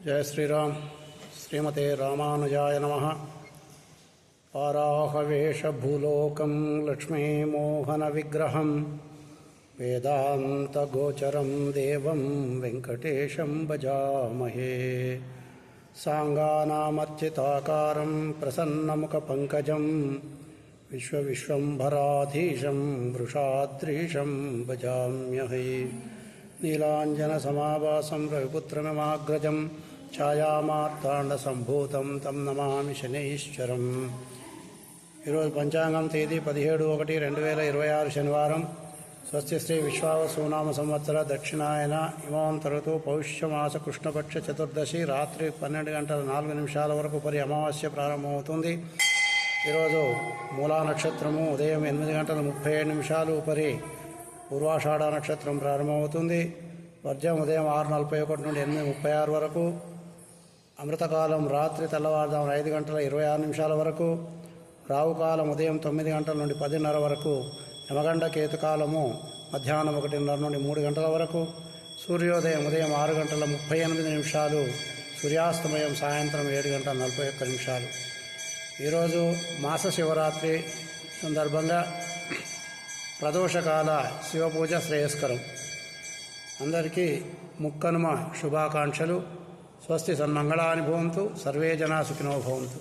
जय श्रीराम। श्रीमते रामानुजाय नमः। वाराहवेषभूलोकं लक्ष्मीमोहनविग्रहं वेदान्तगोचरं देवं वेङ्कटेशं भजामहे। साङ्गानामर्चिताकारं प्रसन्नमुखपङ्कजं विश्वविश्वम्भराधीशं वृषाद्रीशं भजाम्यहै। नीलाञ्जनसमाभासं रविपुत्रमिमाग्रजं ఛాయామార్తాండసంభూతం తం నమామి శనైశ్వరం. ఈరోజు పంచాంగం తేదీ 17/1/2026 శనివారం. స్వస్తి శ్రీ విశ్వావసునామ సంవత్సర దక్షిణాయన ఇమాంతరతు పౌష్యమాస కృష్ణపక్ష చతుర్దశి రాత్రి 12:04 వరకు పరి అమావాస్య ప్రారంభమవుతుంది. ఈరోజు మూలా నక్షత్రము ఉదయం 8:37 పరి పూర్వాషాఢ నక్షత్రం ప్రారంభమవుతుంది. వర్జం ఉదయం 6:41 నుండి 8:36 వరకు. అమృతకాలం రాత్రి తెల్లవారుజామున 5:26 వరకు. రావుకాలం ఉదయం 9 నుండి 10:30 వరకు. యమగండ కేతుకాలము మధ్యాహ్నం 1:30 నుండి 3 వరకు. సూర్యోదయం ఉదయం 6:38. సూర్యాస్తమయం సాయంత్రం 7:41. ఈరోజు మాస శివరాత్రి సందర్భంగా ప్రదోషకాల శివపూజ శ్రేయస్కరం. అందరికీ ముక్కనుమ శుభాకాంక్షలు. స్వస్తి సన్మంగళాని భవంతు. సర్వే జనా సుఖినో భవంతు.